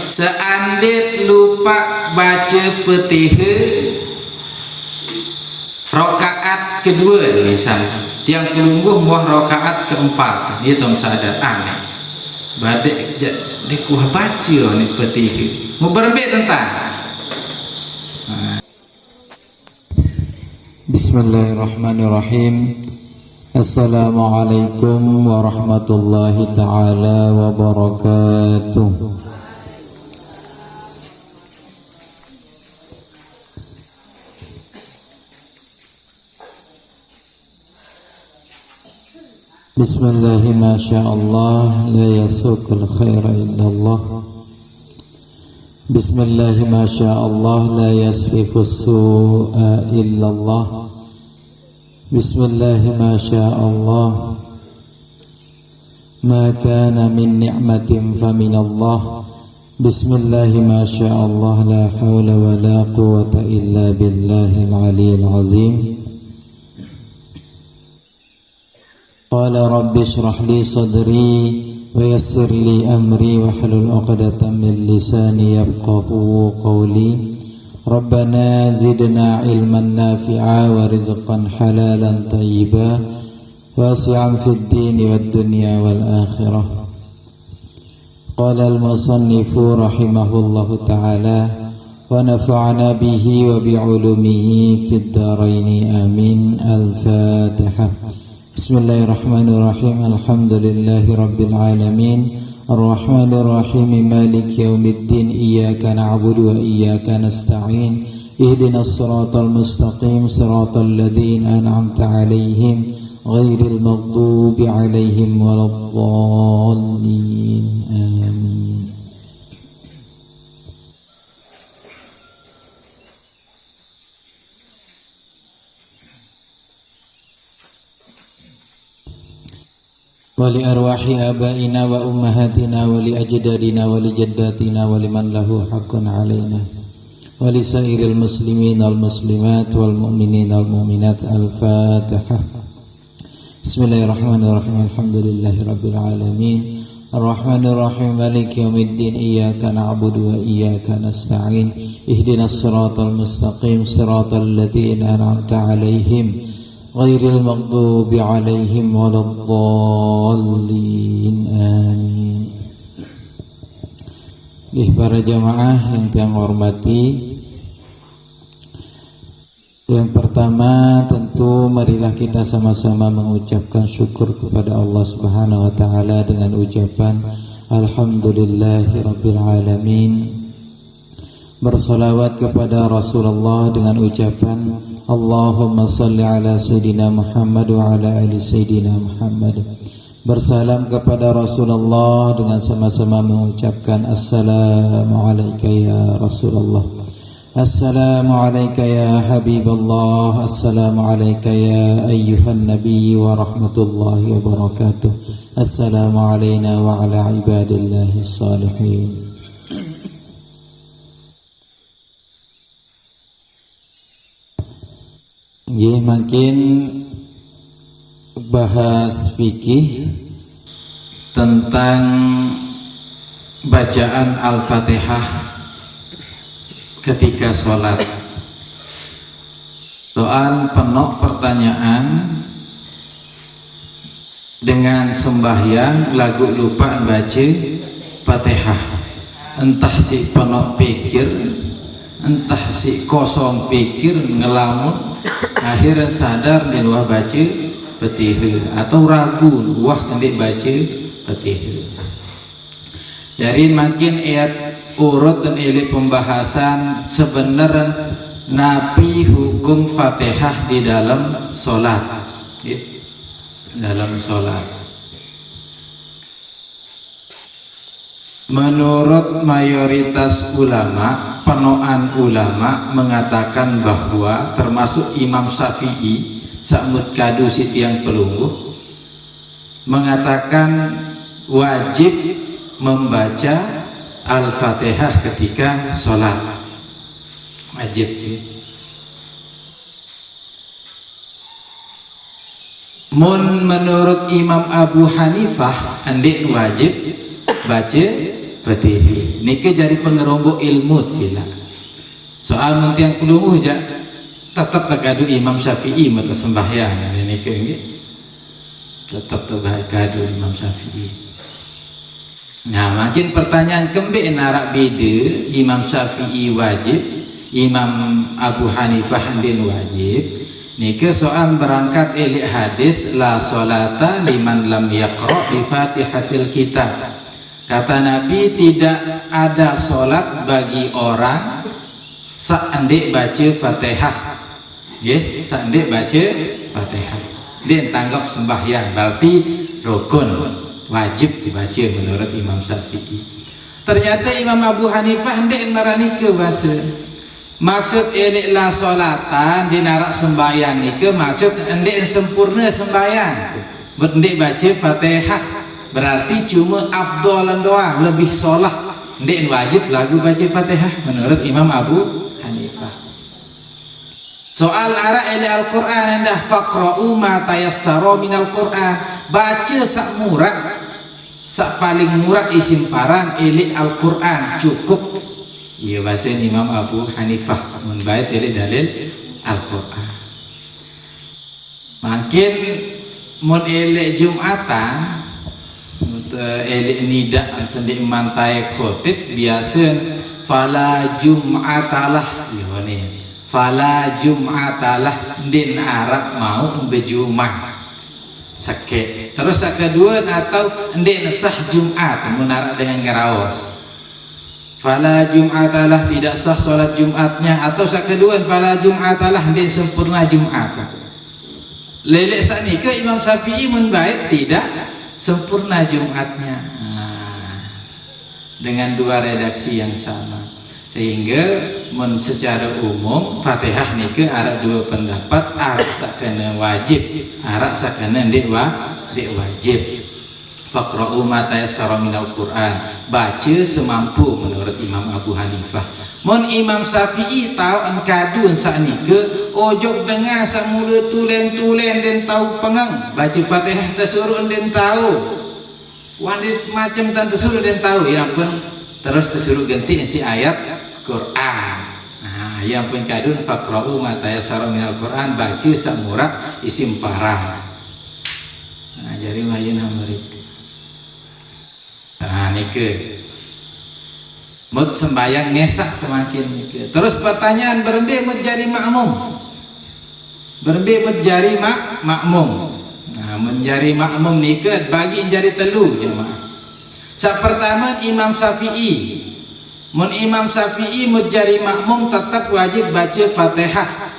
seandit lupa baca Fatihah rakaat kedua misalnya yang kelungguh muah rakaat keempat itu sadar aneh badek di kuah baca ni Fatihah mau berbeda tentang Bismillahirrahmanirrahim. Assalamualaikum warahmatullahi ta'ala wabarakatuh. Bismillahi masyaallah la yasukul khaira illallah. Bismillahi masyaallah la yasfikus su'a illallah. Bismillahi masyaallah ma kana min ni'matin faminallah. Bismillahi masyaallah la hawla wa la quwwata illa billahil aliyyil azim. Qala rabbi shrah li sadri wa yassir li amri wahlul 'uqdatam min lisani yafqahu qawli. Rabbana zidna ilman nafi'a wa rizqan halalan tayyiba wasi'an fid dini wad dunya wal akhirah. Qala al-musannifu rahimahullahu ta'ala wa nafa'ana bihi wa bi'ulumihi fid dharain amin. Al-Fatihah. Bismillahirrahmanirrahim. Alhamdulillahi rabbil alamin. Ar-Rahmanir-Rahim. Maliki yaumiddin. Iyyaka na'budu wa iyyaka nasta'in. Ihdinas siratal mustaqim. Siratal ladzina an'amta 'alaihim ghairil maghdubi 'alaihim waladdallin. Amin. Wali arwahi abaina wa ummahatina wali ajdadina wali jaddatina wali man lahu haqqun alaina wali sairil muslimin wal muslimat wal mu'minin wal mu'minat. Al-Fatihah. Bismillahirrahmanirrahim. Alhamdulillahi rabbil alamin. Ar-Rahmanir-Rahim. Maliki yaumiddin. Iyyaka na'budu wa iyyaka nasta'in. Ihdinas siratal mustaqim. Siratal ladzina an'amta 'alaihim ghairil maghdubi 'alaihim waladdallin. Amin. Para jamaah yang saya hormati, yang pertama tentu marilah kita sama-sama mengucapkan syukur kepada Allah Subhanahu wa taala dengan ucapan alhamdulillahirabbil alamin. Bersalawat kepada Rasulullah dengan ucapan Allahumma salli ala Sayyidina Muhammad wa ala ali Sayyidina Muhammad. Bersalam kepada Rasulullah dengan sama-sama mengucapkan Assalamu alayka ya Rasulullah, Assalamu alayka ya Habiballah, Assalamu alayka ya ayyuhan Nabi wa rahmatullahi wa barakatuh. Assalamu alayna wa ala ibadillahi salihin. Makin bahas fikih tentang bacaan Al-Fatihah ketika sholat. Soal penuh pertanyaan dengan sembahyang lagu lupa baca Fatihah, entah si penuh pikir entah si kosong pikir ngelamun akhirnya sadar di luar baca Fatihah atau ragu wah nanti baca Fatihah. Jadi makin ayat urut dan ilik pembahasan sebenarnya nabi hukum Fatihah di dalam sholat, dalam sholat. Menurut mayoritas ulama, penoan ulama mengatakan bahwa termasuk Imam Syafi'i Sa'mud Kadu Sitiang Pelungguh mengatakan wajib membaca Al-Fatihah ketika sholat, wajib. Menurut Imam Abu Hanifah andik wajib baca petihi nike jadi pengerombok ilmu sila soal mentiang kulunguh jak tetap tergadu Imam Syafi'i maka sembahyang nike nggih tetap tergadu Imam Syafi'i. Nah makin pertanyaan kembe narak beda Imam Syafi'i wajib Imam Abu Hanifah din wajib nike soal berangkat elik hadis la solata liman lam yaqra bi Fatihatil Kitab. Kata Nabi tidak ada solat bagi orang saandek baca Fatihah. Nggih, saandek baca Fatihah. Dia tanggap sembahyang berarti rukun, wajib dibaca menurut Imam Syafi'i. Ternyata Imam Abu Hanifah ndek marani ke bahasa. Maksud elik la solatan dinarak sembahyang nike maksud ndek sempurna sembahyang. Ndek baca Fatihah berarti cuma afdalan doang lebih solah ndek wajib lagu baca Fatihah menurut Imam Abu Hanifah. Soal arah ele Al-Qur'an endah faqra'u ma tayassara minal Qur'an baca sak murad sak paling murad isim paran ele Al-Qur'an cukup. Iya bahasa Imam Abu Hanifah mun bae ele dalil Al-Qur'an. Makin mun ele Jumatan elik nida sendik mantai khotib biasa fala jum'atalah yone fala jum'atalah din arak mau bejumah seke terus kedua atau din sah Jumat menarak dengan ngeraos fala jum'atalah tidak sah solat Jumatnya atau kedua fala jum'atalah din sempurna Jumat lelek sakni ke Imam Syafi'i mun baik tidak sempurna Jumatnya dengan dua redaksi yang sama sehingga secara umum Fatihah nike ada dua pendapat arak sakana wajib arak sakana ndek wajib faqra'u ma tayassara minal Qur'an baca semampu menurut Imam Abu Hanifah. Mun Imam Syafi'i tahu engkadun saknike ojok dengar sak mula tulen-tulen dan tahu pengang baca Fatihah tersuruh dan tahu wanit macam tan tersuruh dan tahu ya pun terus tersuruh ganti si ayat Quran. Nah yang pun kadun faqra'u ma tayassara minal Quran baca sak murad isim parang. Nah jadi mayeuna mereka. Nah nike mut sembayang ngesak semakin nike. Terus pertanyaan berende mut jari makmum. Berende mut jari makmum. Nah, menjari makmum nike bagi jari telu jemaah. Sak pertama Imam Syafi'i. Mun Imam Syafi'i mut jari makmum tetap wajib baca Fatihah.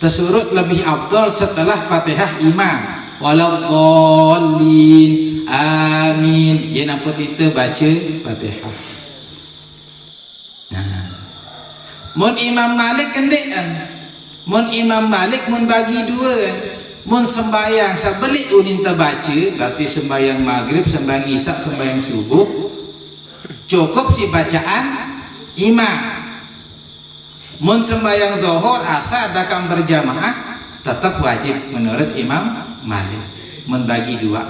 Tersurut lebih afdal setelah Fatihah imam. Walau dhalin amin. Ya nampak itu baca Fatihah. Mun Imam Malik kendek mun Imam Malik mun bagi dua mun sembayang sabelik unin terbaca berarti sembayang maghrib sembayang isya sembayang subuh cukup si bacaan imam. Mun sembayang zuhur asar dakam berjamaah tetap wajib menurut Imam Malik mun bagi dua.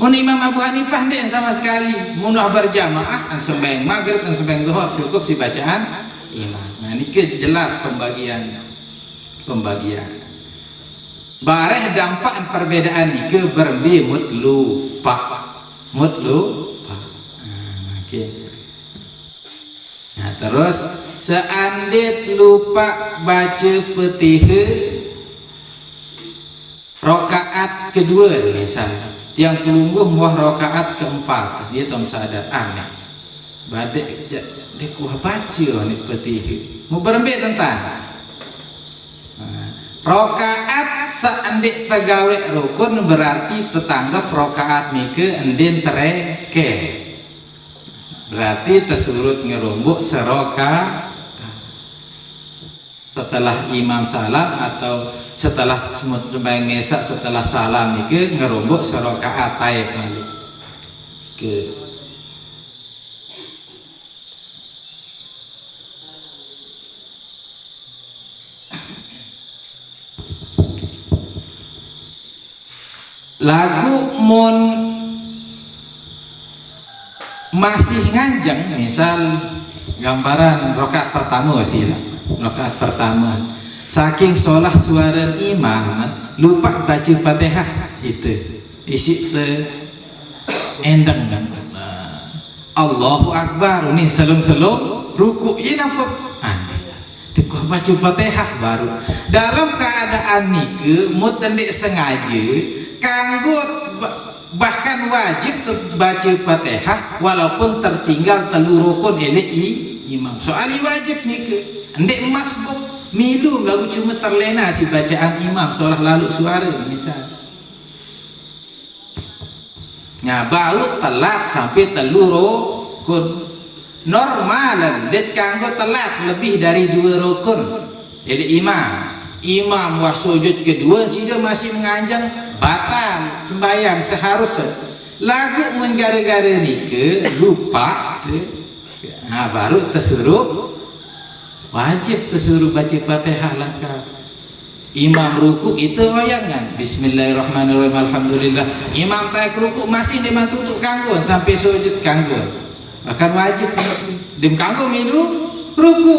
Mun Imam Abu Hanifah ndek sama sekali mun berjamaah sembayang maghrib dan sembayang zuhur cukup si bacaan imam. Nah ini jelas pembagian bareh dampak perbedaan ini ke berbi mutlupa okay. Nah terus seandainya lupa baca Fatihah rakaat kedua misalnya yang kelungguh muah rakaat keempat dia tom sadar aneh badek dekuh baca ni Fatihah mau berembik tentang rokaat seandik tegawe rukun berarti tetanggap rokaat nike endin tereke berarti tersurut ngerumbuk seroka setelah imam salam atau setelah sembahyang ngesak setelah salam nike ngerumbuk serokaat taib balik ke lagu masih nganjang, misal gambaran rakaat pertama sih lah, rakaat pertama saking sholah suara imam lupa baca Fatihah, itu isi endang kan. Allahu Akbar ini selung-selung ruku ini apa dikuh baca Fatihah baru dalam keadaan nike mutendik sengaja kanggut bahkan wajib baca Fatihah walaupun tertinggal telur rukun imam soalnya wajib nike ndek masbuk milu lagu cuma terlena si bacaan imam seolah lalu suara misal baru telat sampai telur rukun normalan det kanggo telat lebih dari 2 rukun jadi imam wah sujud kedua sida masih menganjang batal sembahyang seharusnya lagu menggara-gara nike lupa baru tersuruh wajib tersuruh baca Fatihah lengkap. Imam ruku itu wayangan bismillahirrahmanirrahim alhamdulillah. Imam taik ruku masih dia tutup kanggo sampai sujud kanggo. Bahkan wajib dim kanggo milu ruku.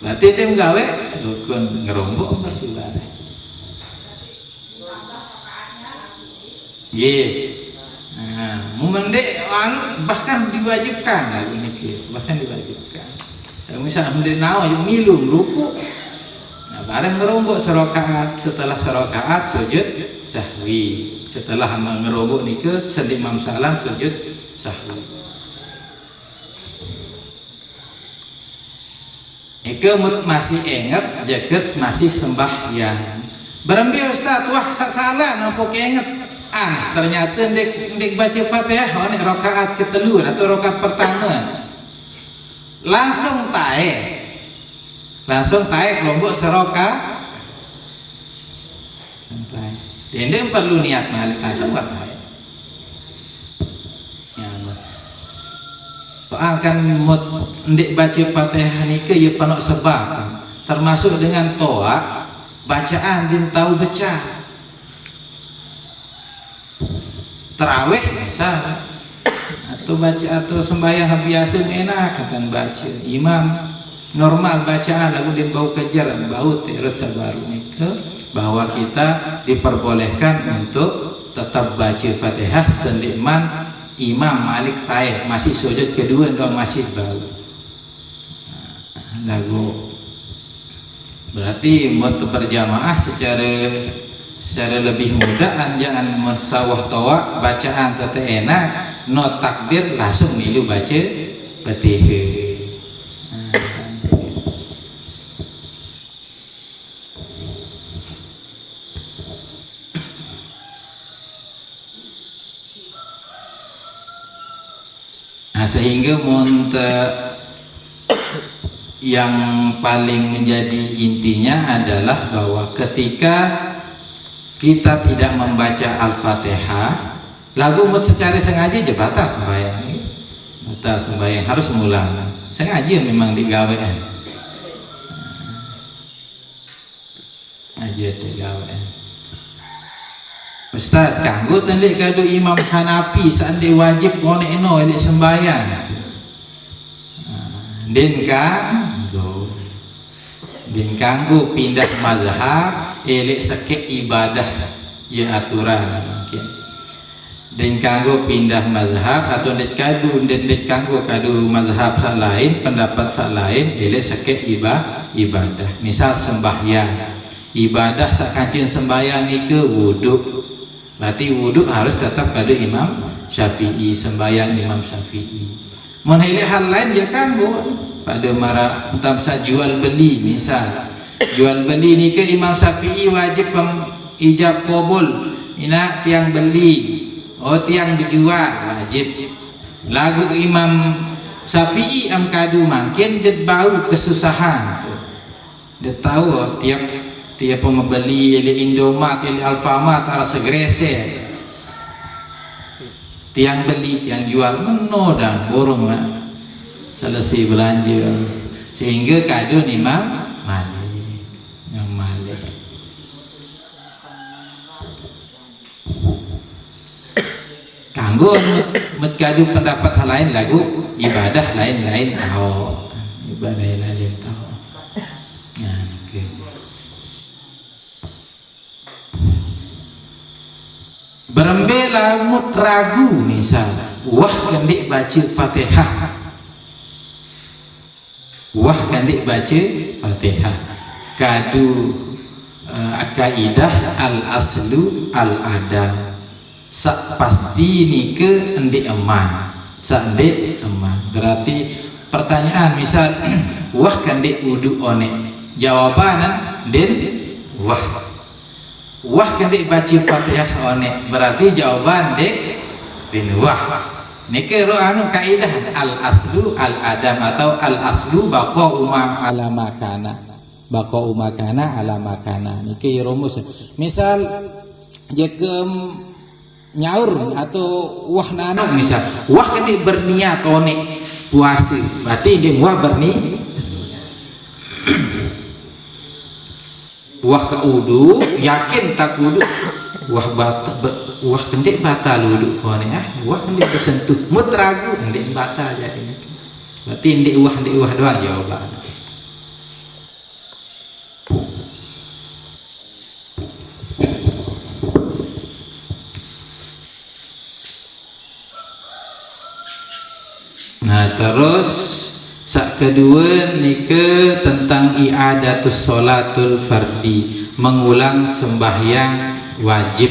Berarti dia gawe rukun ngerombok berarti bare. Mendek bahkan diwajibkan lagu niki, bahkan diwajibkan. Misal mendek nawa yung milu ruku bareng ngerombok serokaat, setelah serokaat sujud sahwi, setelah ngerombok nike sendi imam salam sujud sahwi. Ike masih ingat jaket masih sembahyang. Berembi Ustaz, wah salah nampak ingat. Ternyata ndek baca Fatihah nek rakaat ketelu atau rakaat pertama. Langsung kelompok seroka dia perlu niat malik langsung buat soal kan ndik baca Fatihah nike ya penuh sebab termasuk dengan toa bacaan din tahu baca terawih misal atau baca atau sembahyang biasa enak kata baca imam normal bacaan lagu dia bau kejar bau terus baru nike bahwa kita diperbolehkan untuk tetap baca Fatihah sendiman imam malik taih masih sujud kedua doang masih bau lagu berarti mau berjamaah secara lebih mudah jangan mensawah toa bacaan tete enak no takbir langsung milu baca Fatihah. Sehingga yang paling menjadi intinya adalah bahwa ketika kita tidak membaca Al-Fatihah lagu secara sengaja aja batal sembahyang harus ngulang sengaja memang digawean aja digawean. Ustaz kanggo tandek kado Imam Hanafi sandi wajib ngonekno elek sembahyang. Den kanggo pindah mazhab elek sekek ibadah ya aturan mungkin. Den kanggo pindah mazhab atau det kanggo kado mazhab sak lain pendapat sak lain elek sekek ibadah. Misal sembahyang ibadah sak kancing sembahyang nike wudu. Berarti wudhu harus tetap pada Imam Syafi'i sembahyang Imam Syafi'i. Mun hal lain dia kanggo pada mara tamsa jual beli misal jual beli ni ke Imam Syafi'i wajib ijab qabul ina tiang beli tiang dijual wajib lagu Imam Syafi'i am kadu makin dia bau kesusahan tu dia tahu tiap pembeli ili Indomaret ili Alfamart harus segresek tiang beli tiang jual menodang borong lah selesai belanja sehingga kado Imam Malik kanggo kadu pendapat hal lain lagu ibadah lain-lain tahu ibadah lain tahu. Nah, okay. Berembela mut ragu misal wah kandik baca Fatihah, wah kandik baca Fatihah kadu kaidah al aslu al adam sak pasti ni ke endik eman sak endik eman. Berarti pertanyaan misal wah kandik wudu onek jawabanan den wah kandik baca Fatihah onek berarti jawaban dek den wah. Nike ro anu kaidah al aslu al adam atau al aslu baqa umma ala makana, baqa umakana ala makana. Niki rumus. Misal jekem nyaur atau wah nanu misal wah kene berniat onek puasa berarti dia wah berniat wah ke wudu yakin tak wudu wah wah kendek batal wudu kone wah kendek bersentuh mut ragu kendek batal jadi berarti ndek wah doang jawaban. Nah terus sak kedua nike tentang i'adatus sholatul fardi, mengulang sembahyang wajib.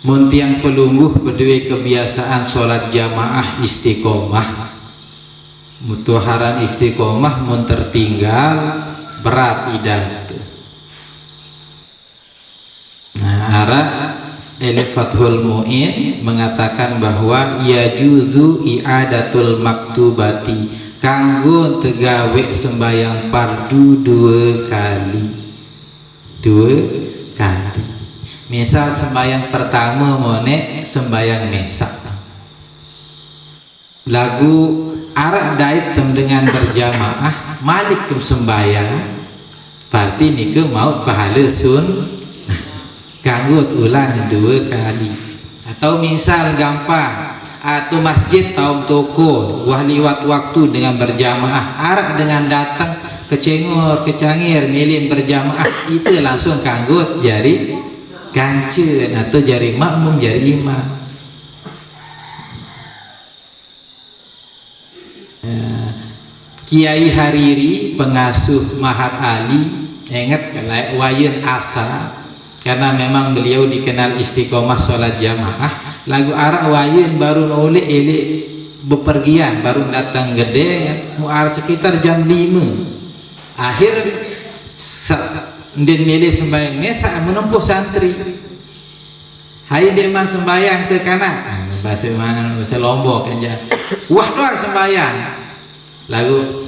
Mun tiang pelungguh berdua kebiasaan sholat jamaah istiqomah, mutuharan istiqomah mun tertinggal berat idah. Nah arah Fathul Mu'in mengatakan bahwa yajuzu i'adatul maktubati kanggo tegawe sembayang fardu dua kali. Misal sembayang pertama mone sembayang mesak lagu arak daib tem dengan berjamaah malik kem sembayang berarti niku mau pahala sun kanggo ulang dua kali. Atau misal gampang atau masjid atau toko wah liwat waktu dengan berjamaah arak dengan datang kecengor kecangir milih berjamaah itu langsung kanggo jari kancen atau jari makmum jari imam. Kiai Hariri pengasuh Mahat Ali ingat kalau wayen asa karena memang beliau dikenal istiqomah sholat jamaah lagu arak wayin baru oleh elek bepergian baru datang gede muar sekitar jam 5 akhir den milih sembahyang mesak menempuh santri hai deman sembahyang ke kanan bahasa mana bahasa Lombok aja wah doang sembahyang lagu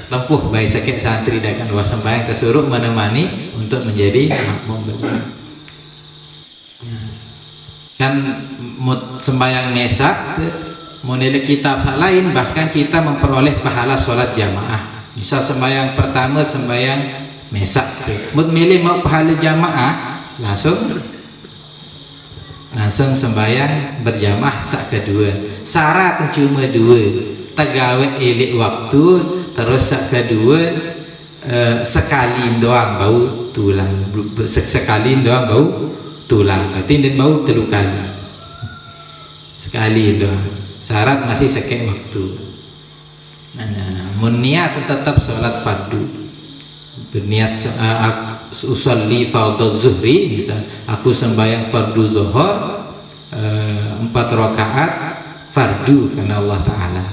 tempuh baik sakit santri dan dua sembahyang tersuruh menemani untuk menjadi makmum kan sembahyang mesak model kitab lain bahkan kita memperoleh pahala sholat jamaah. Misal sembahyang pertama sembahyang mesak mut milih mau pahala jamaah langsung sembahyang berjamaah sak kedua syarat cuma dua tegawe elek waktu terus sak kedua sekali doang bau tulang sekali doang bau tulang berarti dan bau telu kali sekali doang syarat masih sekek waktu. Mun niat tetap sholat fardu berniat usolli fardhu zuhri misal aku sembahyang fardu zuhur 4 rakaat fardu karena Allah Ta'ala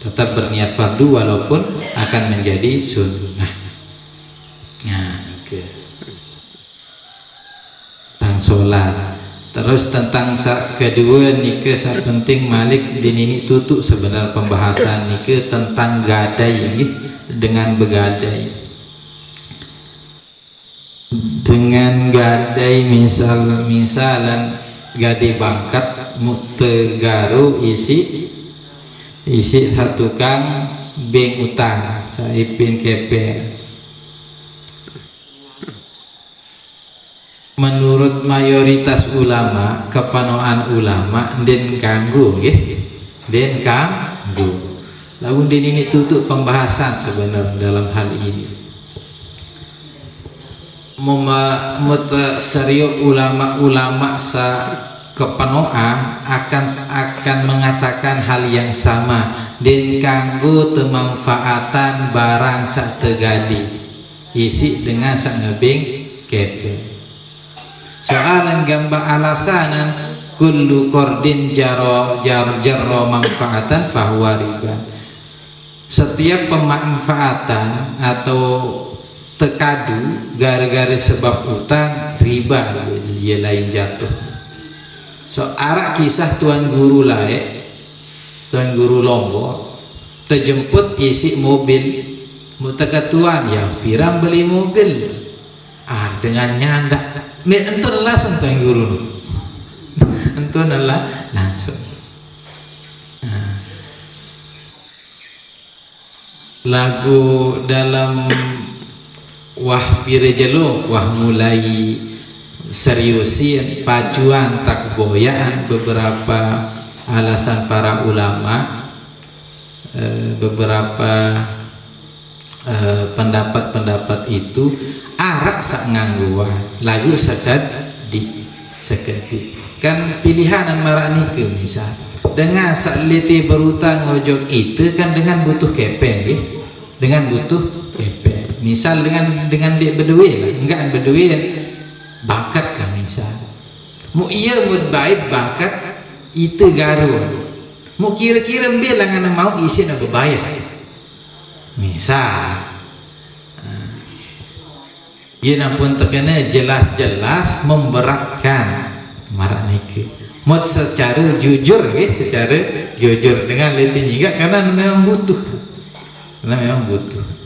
tetap berniat fardu walaupun akan menjadi sunnah. Nah, tentang sholat. Terus tentang kedua nikah sak penting Malik din ini tutup sebenarnya pembahasan nikah tentang gadai dengan begadai. Dengan gadai misalan gadai bangkat mutegaru isi satu kang bank utang saipin kepe menurut mayoritas ulama, kepanoan ulama den kanggo nggih, den kanggo. Lalu den ini tutup pembahasan sebenarnya dalam hal ini. Serius ulama-ulama sa kepanoan akan mengatakan hal yang sama, den kanggo temanfaatan barang sak tegadi isi dengan sak ngebing kepe. Soalan gambar alasanan kullu qardin jarro manfaatan fahuwa riba. Setiap pemanfaatan atau tekadu gara-gara sebab utang riba, dia lain jatuh. So arak kisah tuan guru tuan guru Lombok terjemput isi mobil, mutaka tuan ya pirang beli mobil, dengan nyandak entun langsung tuan guru entun langsung. Lagu dalam wah pirejelo wah mulai seriusin pacuan tak goyaan beberapa alasan para ulama, beberapa pendapat-pendapat itu arak sak ngangguan lagu sekadi kan pilihan marak nike misal dengan sak liti berutang ojok itu kan dengan butuh kepeng dengan butuh kepeng misal dengan dia berduit lah enggak berduit bangkat kan misal mu iya mud baik bangkat itu garu mu kira-kira bilang ana mau isi na berbayar misal ia pun terkena jelas-jelas memberatkan marak niki mud secara jujur dengan letih juga karena memang butuh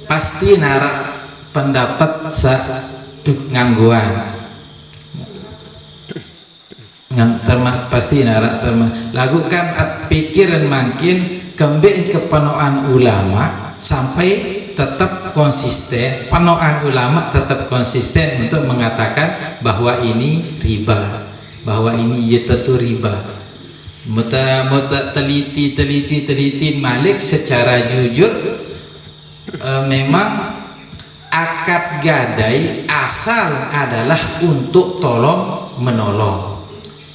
pasti narak pendapat ngangguan pasti narak lakukan pikiran makin kembali kepanoan ulama sampai tetap konsisten, panoan ulama tetap konsisten untuk mengatakan bahwa ini riba, bahwa ini tentu riba. Muta teliti Malik secara jujur memang akad gadai asal adalah untuk tolong menolong.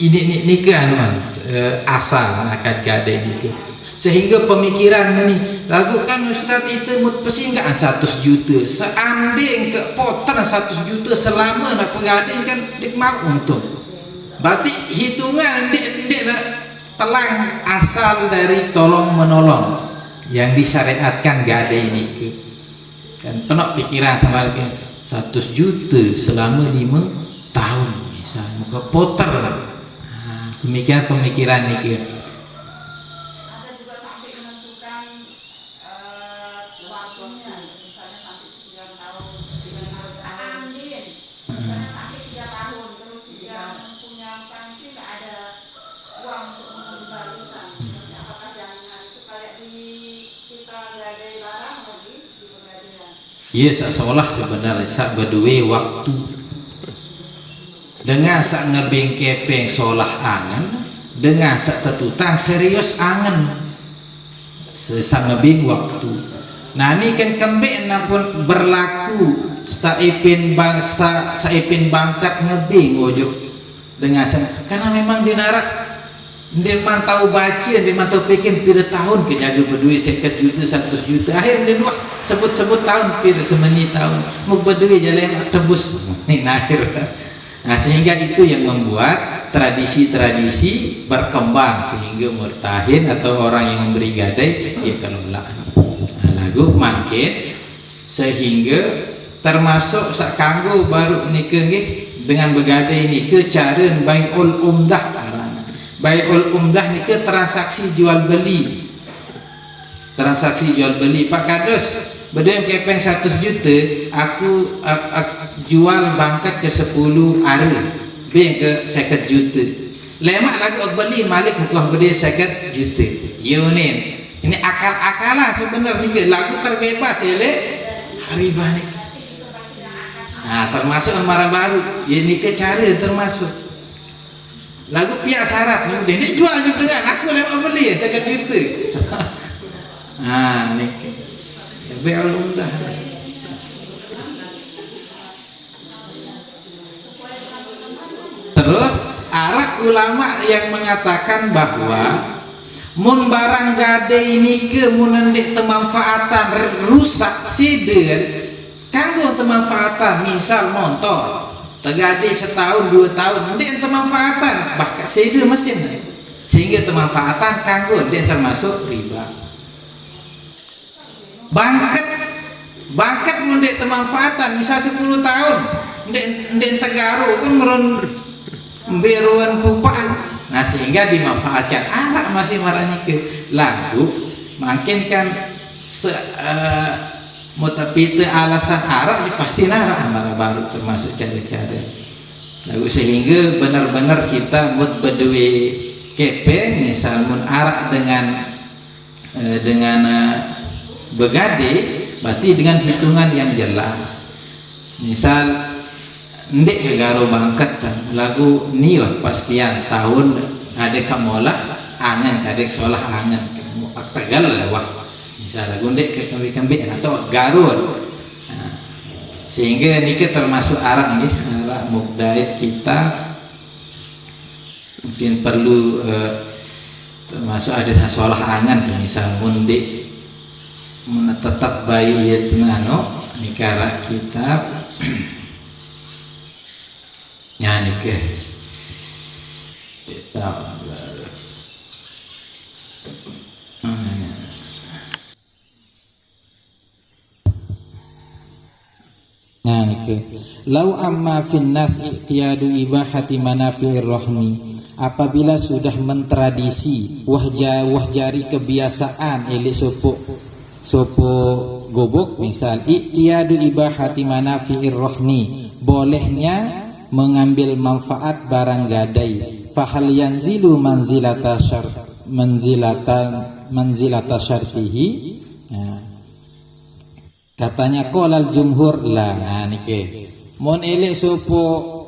Ini kan asal akad gadai itu. Sehingga pemikiran ini lakukan Ustaz itu pasti enggak 100 juta seanding ke poter 100 juta selama nak pegadaian kan dia mau untung. Berarti hitungan dia telang asal dari tolong menolong yang disyariatkan gadai ini kan penuh pikiran sama 100 juta selama 5 tahun misalnya muka poter pemikiran ini iya seolah sebenarnya sak berdua waktu dengan sak ngebengkepeng seolah angen dengan sak tetutang serius angen sak ngebing waktu. Nah ini kan kembali pun berlaku saipin bangkat ngebing ojo dengan karena memang dinarak dia mantau baca dia mantau pikir pira tahun kejaga berdua 50 juta 100 juta akhir dia dua sebut tahun pira semeni tahun mau berdua jalan tebus nih akhir. Nah sehingga itu yang membuat tradisi-tradisi berkembang sehingga murtahin atau orang yang memberi gadai dia kelola. Nah, lagu makin sehingga termasuk sak kanggo baru nikah nggih dengan begadai nikah cara bai'ul umdah arana. Bai'ul umdah nikah transaksi jual beli. Transaksi jual beli. Pak Kados, beda kepeng 100 juta, aku jual bangkat ke 10 hari, beng ke 50 juta. Lemak lagi aku beli malik muka beli 50 juta. Yunin. Ini akal-akalan sebenarnya lagu terbebas ya le riba nih. Nah, termasuk amarah baru. Ini ke cara termasuk. Lagu pihak syarat kemudian dia jual juga dengan aku lemak beli ya 50 juta. Ah, nih. Bai'ul umdah. Terus arak ulama yang mengatakan bahwa mun barang gade ini ke mun ndek temanfaatan rusak siden kanggo temanfaatan misal motor tegade setahun 2 tahun ndek temanfaatan bahkan siden mesin sehingga temanfaatan kanggo ndek termasuk riba. Bangkat mun ndek temanfaatan misal 10 tahun ndek tegaro kan meron beruan pupaan, nah sehingga dimanfaatkan arak masih marahnya ke lagu makin kan mutapite alasan arak ya pasti narah marah baru termasuk cara-cara lagu sehingga benar-benar kita mut bedui kepe misal mun arak dengan begade berarti dengan hitungan yang jelas misal ndek kegaro bangkat kan lagu niwah pastian tahun ada kamolah angan kadek solah angan tegal wah misal lagu ndek ke kambing atau garun nah, sehingga niki termasuk arak nggih arak mukdaid kita mungkin perlu termasuk ada solah angan misal ndek tetap bayi ya tunano nikah kita nyanyi ke kita nyanyi ke lau amma fin nas ihtiyadu ibahati manafi'ir rahmi apabila sudah mentradisi wahjari kebiasaan elik sopo gobok misal ihtiyadu ibahati manafi'ir rahmi bolehnya mengambil manfaat barang gadai fahal yanzilu manzilata syartihi nah, katanya qolal jumhur lah nah niki mon elek sopo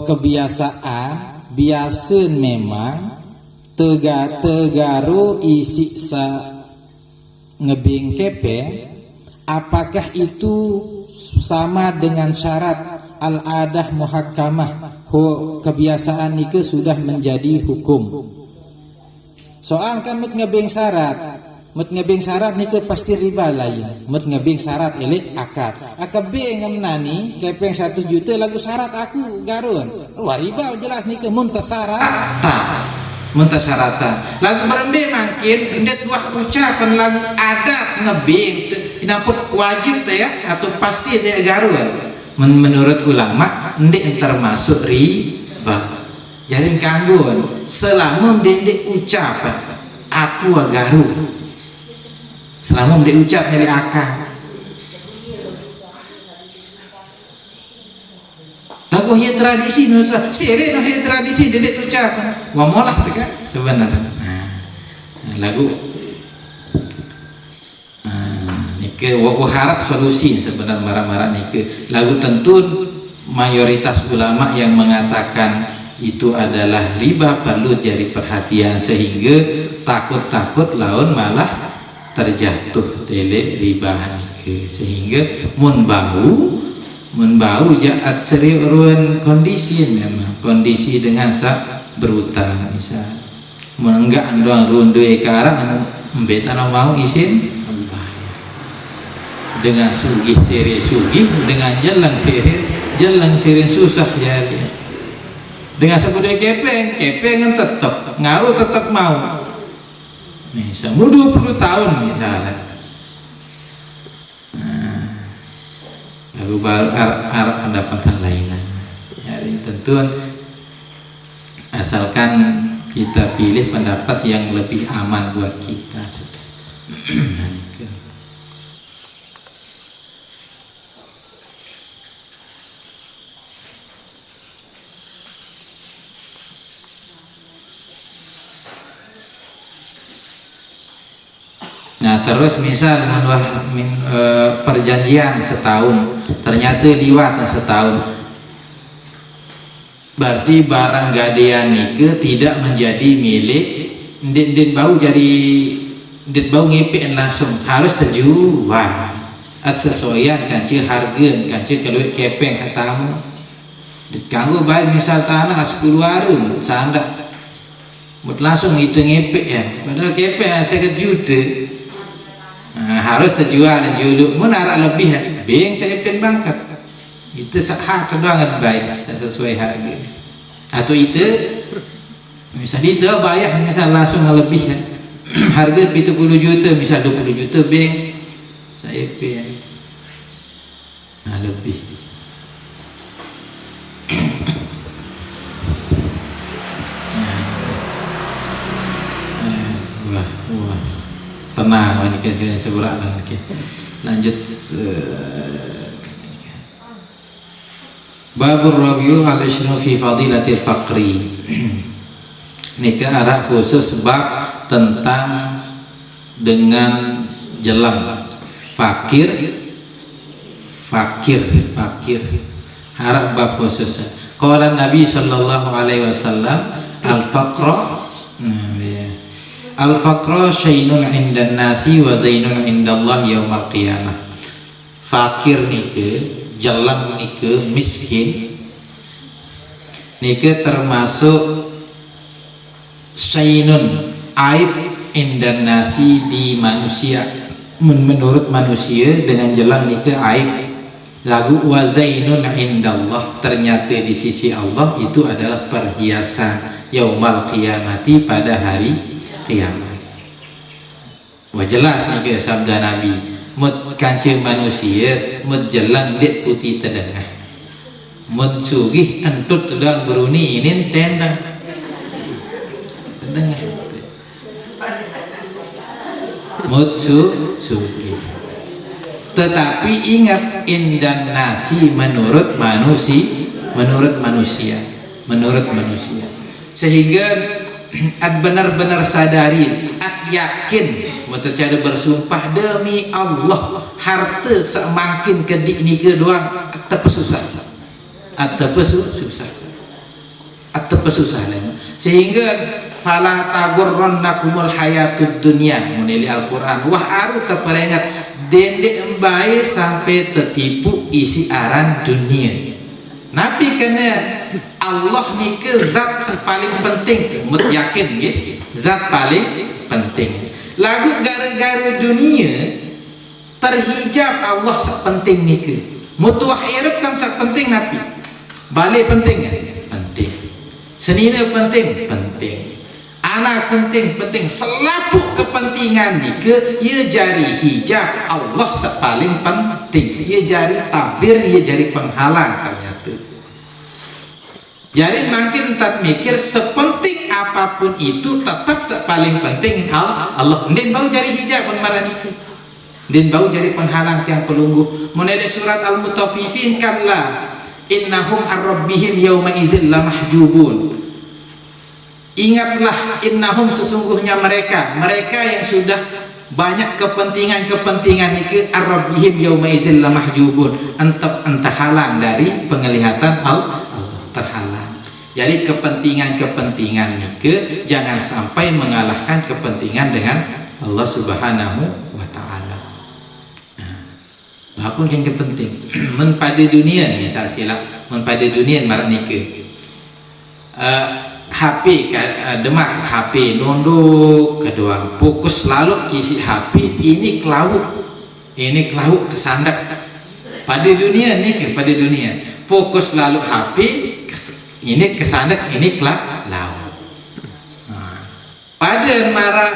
kebiasaan biasa memang tegaro isi sa ngebing kepe apakah itu sama dengan syarat al-adah muhakkamah kebiasaan itu sudah menjadi hukum soal kan mut ngebing syarat niku pasti riba lain mut ngebing syarat elik akad bing ngemnani kepeng 1 juta lagu syarat aku garun wah riba jelas niku muntasarata lagu berembe makin ndet wah ucapan lagu adat ngebing inapun wajib teh ya atau pasti dia garun menurut ulama ndek termasuk riba jadi kangguan selama ndek ucapan aku agaru selama ndek ucap dari akal lagu hiya tradisi nusa sire no hiya tradisi ndek ucapan ngomolah teh kan sebenarnya nah lagu ke harap solusi sebenarnya marah-marah nike lagu tentu mayoritas ulama yang mengatakan itu adalah riba perlu jadi perhatian sehingga takut laun malah terjatuh tele riba nike sehingga mun bau jaat seri ruan kondisi memang kondisi dengan sak berutang misal mun enggak doang ruan duwe karang mbeta mau isin dengan sugih siri sugih dengan jalan siri susah jadi dengan sebudaya kepeng kan tetap ngaruh tetap mau misal 20 tahun misalnya nah, baru arah pendapatan lainnya. Jadi tentu asalkan kita pilih pendapat yang lebih aman buat kita sudah. Nah terus misal perjanjian setahun ternyata liwat setahun, berarti barang gadean nike tidak menjadi milik ndin bau, jadi ndin bau ngepek langsung harus terjual sesuaian kanci harga kanci kalau kepeng katamu ditangguh baik misal tanah 10 warung sandak mut langsung itu ngepek ya, padahal kepeng 50 juta. Nah, harus terjual dan jual menarik lebih beng saya pen bangkat itu hak kedoangan baik sesuai harga atau itu misal itu bayar misal langsung lebih harga 70 juta misal 20 juta beng saya pen lebih. Wah tenang ini kita seberak lagi. Lanjut babur rabiu al-ishnu fi fadilatil faqri. Nikah arah khusus bab tentang dengan jelang fakir harap bab khusus. Qala Nabi sallallahu alaihi wasallam al-faqra al-faqra syainun indan nasi wa zainun indallah yaumal qiyamah. Fakir nike, jelang nike, miskin nike termasuk syainun aib indan nasi di manusia, menurut manusia dengan jelang nike aib. Lagu wa zainun indallah, ternyata di sisi Allah itu adalah perhiasan yaumal qiyamati, pada hari kiamat. Wah jelas nih ke sabda Nabi, mut kancil manusia mut jelang dek putih terdengah, mut sugih entut terdang beruni ini tenda terdengah, mut sugih. Tetapi ingat indan nasi menurut manusia, sehingga benar-benar sadari, yakin, mutacada bersumpah demi Allah harta semakin kedik ni kedua terpesusah, sehingga fala tagurrannakumul hayatud dunya menili Al-Quran wah aru terperingat dendek embai sampai tertipu isi aran dunia. Nabi kena Allah ni ke zat paling penting, mut yakin ya, zat paling penting. Lagu gara-gara dunia terhijab Allah sepenting ni ke. Mutuah Arab kan sepenting Nabi. Balik penting kan? Penting. Senina penting, penting. Anak penting, penting. Selapuk kepentingan ni ke, ia jari hijab Allah sepaling penting. Ia jari tabir, ia jari penghalang ternyata. Jadi makin tak mikir sepenting apapun itu tetap sepaling penting Allah. Din bau jari hijab penmarani itu. Din bau jari penghalang yang pelunggu. Mulai surat Al-Mutaffifin kalla innahum ar-rabbihim yawma idzin lamahjubun. Ingatlah innahum sesungguhnya mereka yang sudah banyak kepentingan itu ar-rabbihim yawma idzin lamahjubun. Entah halang dari penglihatan Allah, terhalang. Jadi kepentingan nike jangan sampai mengalahkan kepentingan dengan Allah Subhanahu wa taala. Nah, apa yang penting? Men pada dunia misal silap, men pada dunia marak nike. HP demak HP nunduk kedua fokus selalu kisi HP ini kelauk kesandak pada dunia nike, pada dunia fokus selalu HP ini kesandak ini kelak laut. Pada marah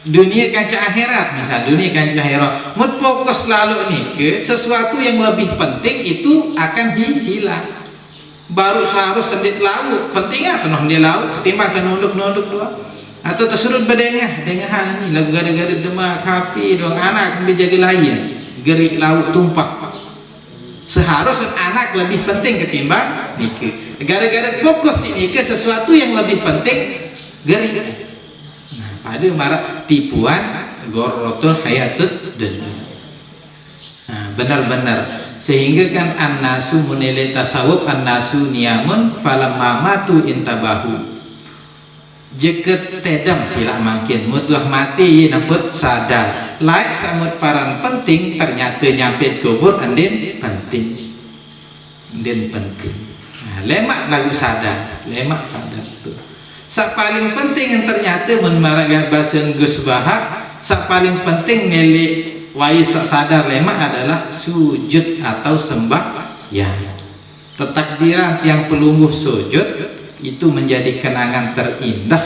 dunia kancah akhirat, misal dunia kancah akhirat mut fokus selalu nih ke sesuatu yang lebih penting itu akan hilang. Baru seharus sedikit laut penting atau dia laut ketimbang kan nunduk doang atau tersurut berdengah ini lagu gara-gara demak kapi doang anak dijaga lain gerik laut tumpah. Seharusnya anak lebih penting ketimbang nikah. Gara-gara fokus ini ke sesuatu yang lebih penting gerik. Nah, pada marah tipuan gorotul hayatud dunya. Nah, benar-benar sehingga kan an-nasu menilai tasawuf an-nasu niyamun falamma matu intabahu. Jeket tedam sila makin mutuah mati naput sadar laik samut paran penting ternyata nyampe kubur andin penting nah, lemak lagu sadar tuh sak paling penting yang ternyata menmaraga basen Gus Bahak sak paling penting nelik wajib sak sadar lemak adalah sujud atau sembah ya tetakdiran yang pelungguh sujud itu menjadi kenangan terindah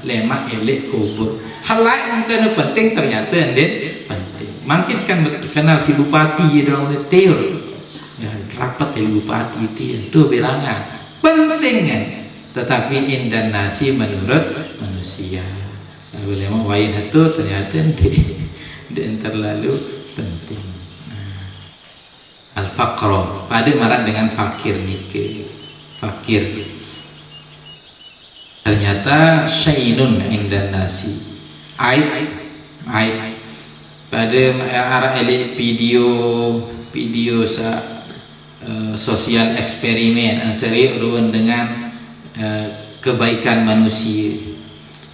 lemak elek kubur. Hal lain mungkin penting ternyata endin penting. Mungkin kan kenal si bupati dong teor. Ya rapat si bupati itu bilangan penting kan. Tetapi indah nasi menurut manusia. Kalau lemak wain itu ternyata endin terlalu penting. Al-faqra pada marah dengan fakir nike. Fakir ternyata syainun indan nasi aib pada arah elit video sosial eksperimen seri ruan dengan kebaikan manusia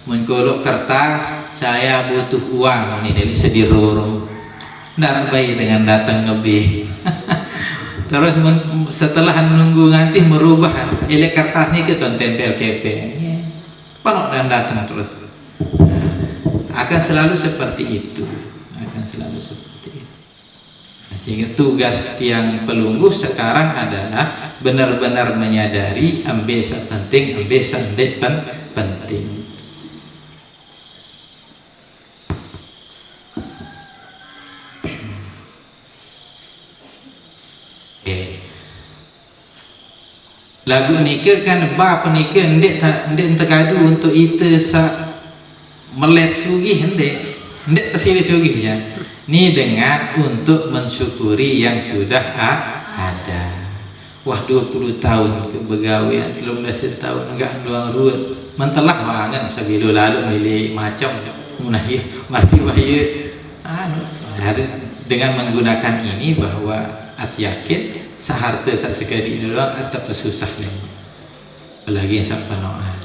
mengkolok kertas saya butuh uang ini dari sediroro ndak baik dengan datang ngebih terus setelah menunggu nanti merubah elek kertas ini ke tempel kepeng panok dan datang terus akan selalu seperti itu sehingga tugas tiang pelungguh sekarang adalah benar-benar menyadari ambesa penting penting lagu nikah kan bab nikah ndek terkadu untuk itu sa melet sugih ndek tersilih sugih ya ni dengan untuk mensyukuri yang sudah ada. Wah 20 tahun kebegawaian 13 tahun enggak doang ruwet mentelah banget sebelum lalu milih macam munah ya mati bahaya dengan menggunakan ini bahwa yakin seharta sak sekali doang atau pesusah lagi sak panoan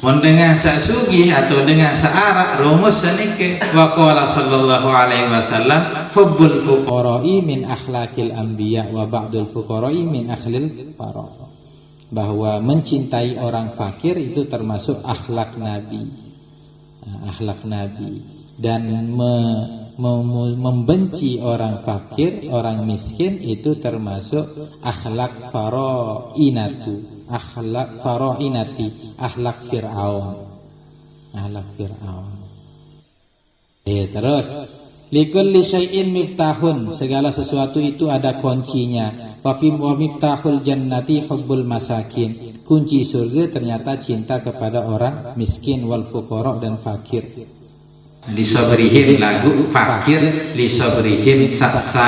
mun dengan sak sugih atau dengan searak rumus sanike wa qala sallallahu alaihi wasallam hubbul fuqara'i min akhlaqil anbiya wa ba'dul fuqara'i min akhlil fara bahwa mencintai orang fakir itu termasuk akhlak nabi dan membenci orang fakir, orang miskin itu termasuk akhlak farainati, akhlak Fir'aun. Terus likulli syai'in miftahun, segala sesuatu itu ada kuncinya. Wa miftahul jannati hubbul masakin. Kunci surga ternyata cinta kepada orang miskin wal fuqara dan fakir. Lisabrihim lagu fakir lisabrihim sabar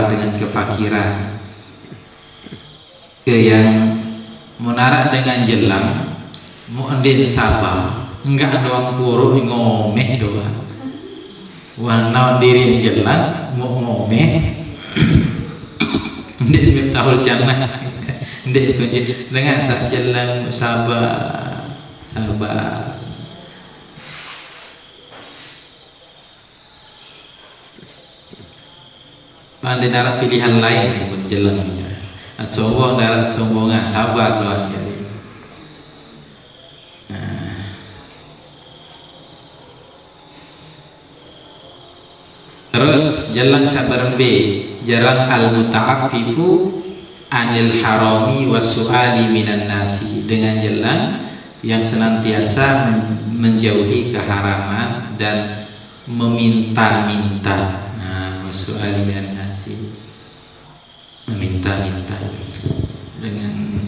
dengan kefakiran yang munarak dengan jelang mu'andin sabar enggak doang buruh ngomeh doang warna diri jelang mau ngomeh ndek tahul jannah ndek kunci dengan jelang sabar pandai darah pilihan lain untuk menjalannya sombong darah sombongan sabar doang terus jalan sabar B jalan al-muta'affifu anil harami wasu'ali minan nasi, dengan jalan yang senantiasa menjauhi keharaman dan meminta-minta. Nah, wasu'ali minan nasi, meminta-minta dengan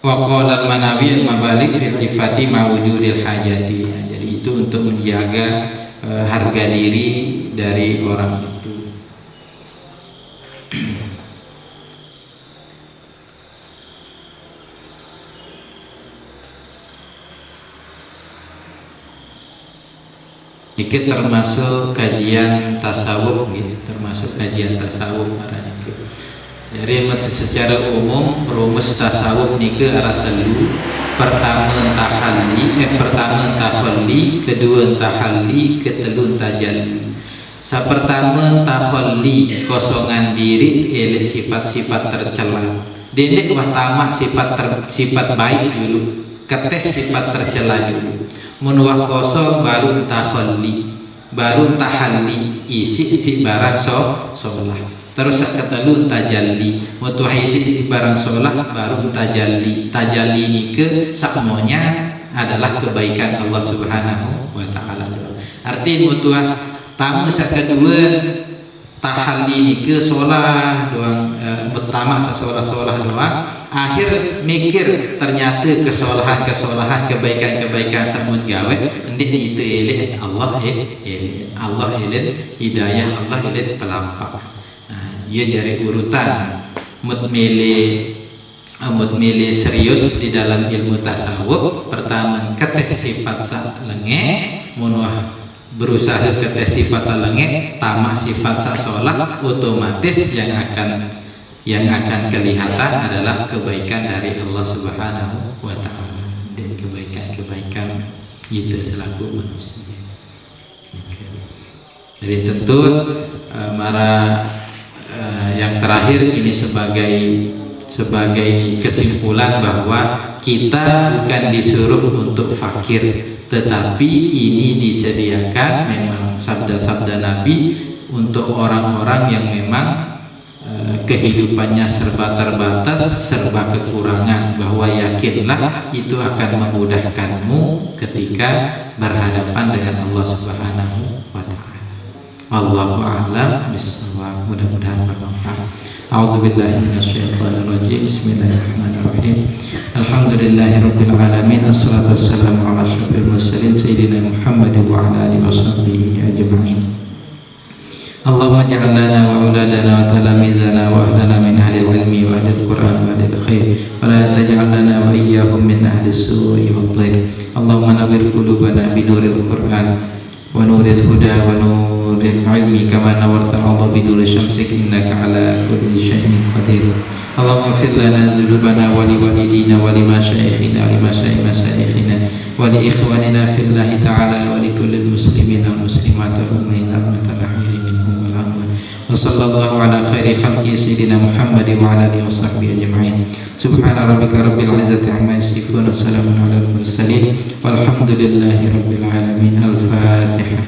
waqala al-manawi al-mabalik fil ifati mawujudil hajati. Jadi itu untuk menjaga harga diri dari orang itu. Ini termasuk kajian tasawuf, gitu. Termasuk kajian tasawuf arahnya. Jadi secara umum rumus tasawuf nike arah telu. Pertama tahalli, kedua tahalli, ketelu tajalli. Pertama tahalli, kosongan diri elek sifat-sifat tercela. Dendek pertama sifat baik dulu, keteh sifat tercela dulu. Menuah kosong baru tahalli, isi barang solah. Terus ketelu tajalli, mutuah isi barang solah baru tajalli. Tajalli ini ke semuanya adalah kebaikan Allah Subhanahu wa taala. Arti mutuah tamu kedua tahalli ini ke solah doang, pertama solah doang. Akhir mikir ternyata kesolahan kebaikan samun gawe ndik itu eleh Allah eleh hidayah Allah eleh pelampak. Ia jari urutan mutmili serius di dalam ilmu tasawuf. Pertama keteh sifat lenge, munuah berusaha keteh sifat lenge, tamak sifat solah, otomatis yang akan kelihatan adalah kebaikan dari Allah Subhanahu wa taala dan kebaikan kita selaku manusia. Jadi tentu yang terakhir ini sebagai kesimpulan bahwa kita bukan disuruh untuk fakir, tetapi ini disediakan memang sabda-sabda Nabi untuk orang-orang yang memang kehidupannya serba terbatas, serba kekurangan, bahwa yakinlah itu akan memudahkanmu ketika berhadapan dengan Allah Subhanahu wa taala. Wallahu a'lam bishawab. Mudah-mudahan bermanfaat. A'udzubillahi minasyaitonir rajim. Bismillahirrahmanirrahim. Alhamdulillahirabbil alamin. Wassalatu wassalamu ala asyrofil mursalin sayyidina Muhammad wa ala alihi washabbihi ajma'in. Allahumma ij'al lana wa auladana wa talamizana wa ahlana min ahlil ilmi wa ahlil qur'an wa ahlil khair wa la taj'al lana wa iyyahum min ahlis su'i wad dhair. Allahumma nawwir qulubana bi nuril qur'an wa nuril huda wa nuril ilmi kama nawwarta al-ardha bi nuri syamsik innaka ala kulli syai'in qadir. Allahumma ighfir lana dzunubana wa li walidina wa li masyayikhina wa li masyayikhina wa li ikhwanina fillahi ta'ala wa li kulli muslimin wal muslimat wal mu'minina minhum wal amwat. Wa sallallahu ala khairi khalqi sayyidina Muhammad wa ala alihi wa sahbihi ajma'in. Subhana rabbika rabbil izzati amma yasifun wa salamun alal mursalin walhamdulillahi rabbil alamin. Al-Fatihah.